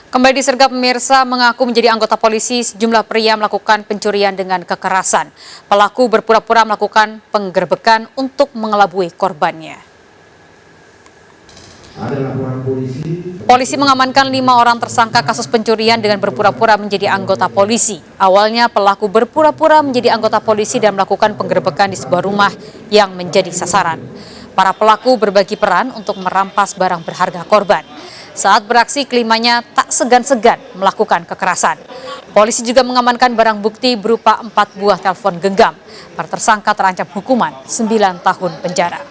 Kembali disergap pemirsa mengaku menjadi anggota polisi, sejumlah pria melakukan pencurian dengan kekerasan. Pelaku berpura-pura melakukan penggerbekan untuk mengelabui korbannya. Polisi mengamankan 5 orang tersangka kasus pencurian dengan berpura-pura menjadi anggota polisi. Awalnya pelaku berpura-pura menjadi anggota polisi dan melakukan penggerbekan di sebuah rumah yang menjadi sasaran. Para pelaku berbagi peran untuk merampas barang berharga korban. Saat beraksi, kelimanya tak segan-segan melakukan kekerasan. Polisi juga mengamankan barang bukti berupa 4 buah telepon genggam. Para tersangka terancam hukuman 9 tahun penjara.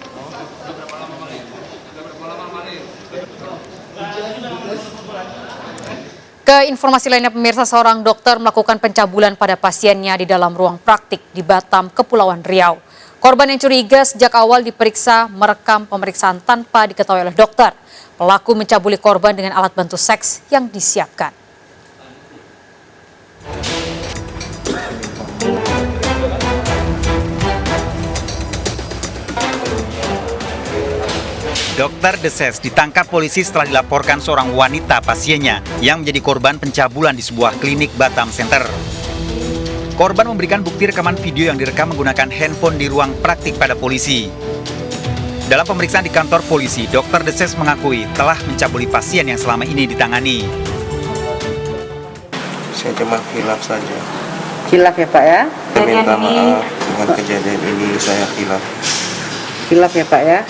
Ke informasi lainnya pemirsa, seorang dokter melakukan pencabulan pada pasiennya di dalam ruang praktik di Batam, Kepulauan Riau. Korban yang curiga sejak awal diperiksa merekam pemeriksaan tanpa diketahui oleh dokter. Pelaku mencabuli korban dengan alat bantu seks yang disiapkan. Dokter Deses ditangkap polisi setelah dilaporkan seorang wanita pasiennya yang menjadi korban pencabulan di sebuah klinik Batam Center. Korban memberikan bukti rekaman video yang direkam menggunakan handphone di ruang praktik pada polisi. Dalam pemeriksaan di kantor polisi, Dokter Deses mengakui telah mencabuli pasien yang selama ini ditangani. Saya cuma khilaf saja. Khilaf ya Pak ya? Saya minta maaf dengan kejadian ini, saya khilaf. Khilaf ya Pak ya?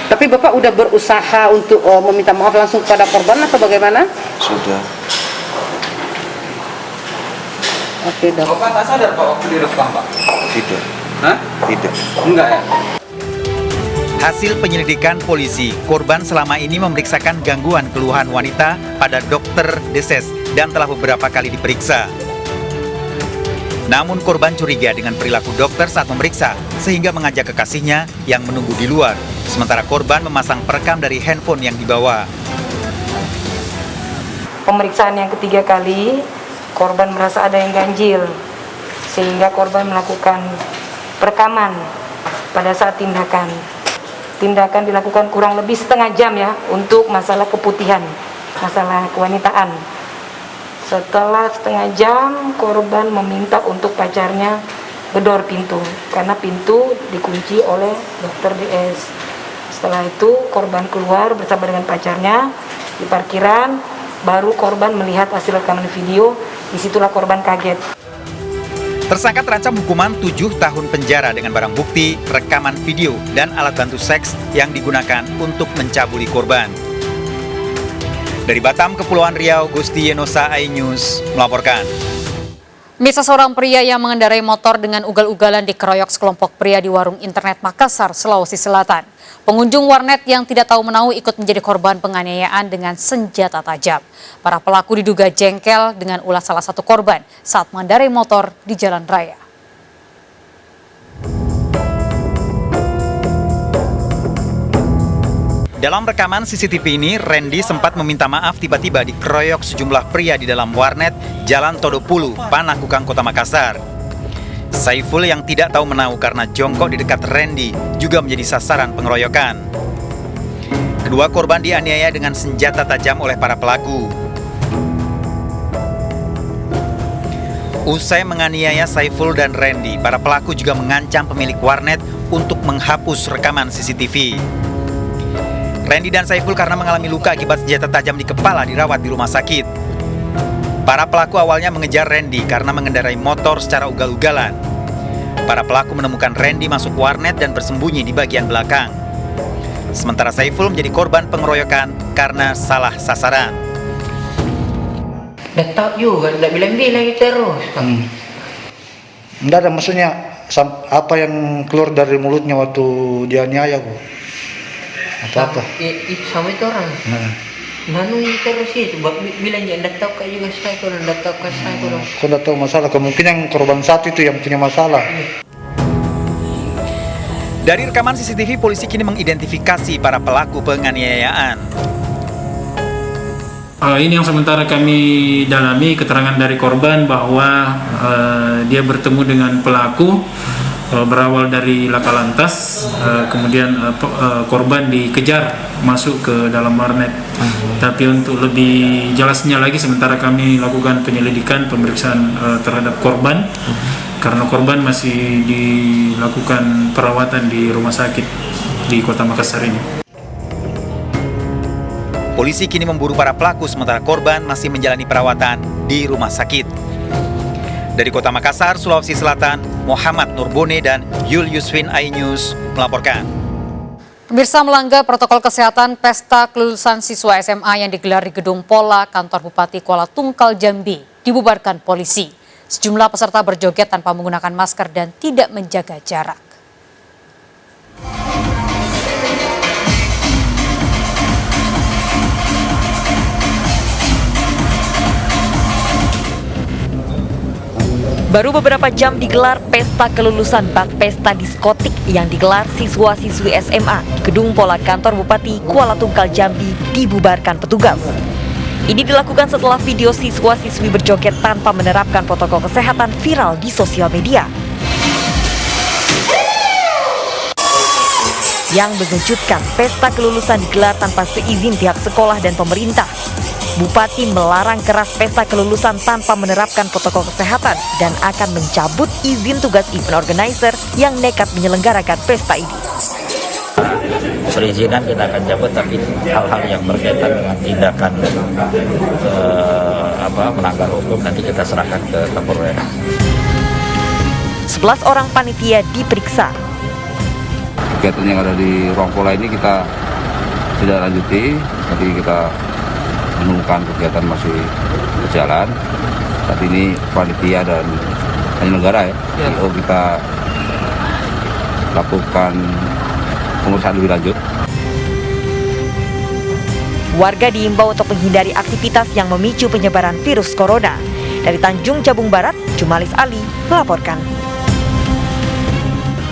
Tapi Bapak udah berusaha untuk meminta maaf langsung kepada korban atau bagaimana? Sudah. Oke dok. Bapak tak sadar Pak waktu direkam Pak? Tidak. Hah? Tidak. Enggak ya? Hasil penyelidikan polisi, korban selama ini memeriksakan gangguan keluhan wanita pada Dokter Deses dan telah beberapa kali diperiksa. Namun korban curiga dengan perilaku dokter saat memeriksa sehingga mengajak kekasihnya yang menunggu di luar. Sementara korban memasang perekam dari handphone yang dibawa. Pemeriksaan yang ketiga kali, korban merasa ada yang ganjil, sehingga korban melakukan perekaman pada saat tindakan. Tindakan dilakukan kurang lebih setengah jam ya, untuk masalah keputihan, masalah kewanitaan. Setelah setengah jam, korban meminta untuk pacarnya gedor pintu, karena pintu dikunci oleh Dokter DS. Setelah itu korban keluar bersama dengan pacarnya di parkiran, baru korban melihat hasil rekaman video, disitulah korban kaget. Tersangka terancam hukuman 7 tahun penjara dengan barang bukti, rekaman video, dan alat bantu seks yang digunakan untuk mencabuli korban. Dari Batam, Kepulauan Riau, Gusti Yenosa, iNews melaporkan. Misal seorang pria yang mengendarai motor dengan ugal-ugalan dikeroyok sekelompok pria di warung internet Makassar, Sulawesi Selatan. Pengunjung warnet yang tidak tahu menahu ikut menjadi korban penganiayaan dengan senjata tajam. Para pelaku diduga jengkel dengan ulah salah satu korban saat mengendarai motor di jalan raya. Dalam rekaman CCTV ini, Randy sempat meminta maaf tiba-tiba dikeroyok sejumlah pria di dalam warnet Jalan Todopulu, Panakukang, Kota Makassar. Saiful yang tidak tahu menahu karena jongkok di dekat Randy juga menjadi sasaran pengeroyokan. Kedua korban dianiaya dengan senjata tajam oleh para pelaku. Usai menganiaya Saiful dan Randy, para pelaku juga mengancam pemilik warnet untuk menghapus rekaman CCTV. Randy dan Saiful karena mengalami luka akibat senjata tajam di kepala dirawat di rumah sakit. Para pelaku awalnya mengejar Randy karena mengendarai motor secara ugal-ugalan. Para pelaku menemukan Randy masuk warnet dan bersembunyi di bagian belakang. Sementara Saiful menjadi korban pengeroyokan karena salah sasaran. Dah tahu juga, tidak bilang-bilang terus. Enggak ada, maksudnya apa yang keluar dari mulutnya waktu dianiaya Bu? Apa? Itu sama itu orang. Nanu terus itu, bilang jangan dah tahu juga saya kurang, dah tahu saya kurang. Kau dah tahu masalah, kemungkinan korban satu itu yang punya masalah. Dari rekaman CCTV, polisi kini mengidentifikasi para pelaku penganiayaan. Ini yang sementara kami dalami keterangan dari korban bahwa dia bertemu dengan pelaku berawal dari laka lantas, kemudian korban dikejar masuk ke dalam warnet. Tapi untuk lebih jelasnya lagi, sementara kami lakukan penyelidikan pemeriksaan terhadap korban, karena korban masih dilakukan perawatan di rumah sakit di Kota Makassar ini. Polisi kini memburu para pelaku sementara korban masih menjalani perawatan di rumah sakit. Dari Kota Makassar, Sulawesi Selatan, Muhammad Nurbone dan Yul Yuswin iNews melaporkan. Pemirsa, melanggar protokol kesehatan pesta kelulusan siswa SMA yang digelar di Gedung Pola, Kantor Bupati Kuala Tungkal, Jambi, dibubarkan polisi. Sejumlah peserta berjoget tanpa menggunakan masker dan tidak menjaga jarak. Baru beberapa jam digelar pesta kelulusan bak pesta diskotik yang digelar siswa-siswi SMA di Gedung Pola Kantor Bupati Kuala Tungkal, Jambi dibubarkan petugas. Ini dilakukan setelah video siswa-siswi berjoget tanpa menerapkan protokol kesehatan viral di sosial media. Yang mengejutkan, pesta kelulusan digelar tanpa seizin pihak sekolah dan pemerintah. Bupati melarang keras pesta kelulusan tanpa menerapkan protokol kesehatan dan akan mencabut izin tugas event organizer yang nekat menyelenggarakan pesta ini. Perizinan kita akan cabut, tapi hal-hal yang berkaitan dengan tindakan melanggar hukum nanti kita serahkan ke Kapolres. 11 orang panitia diperiksa. Kegiatan yang ada di ruang pola ini kita tidak lanjuti, jadi kita menemukan kegiatan masih berjalan. Saat ini panitia dan penyelenggara kita lakukan pemeriksaan lebih lanjut. Warga diimbau untuk menghindari aktivitas yang memicu penyebaran virus corona. Dari Tanjung Jabung Barat, Jumalis Ali melaporkan.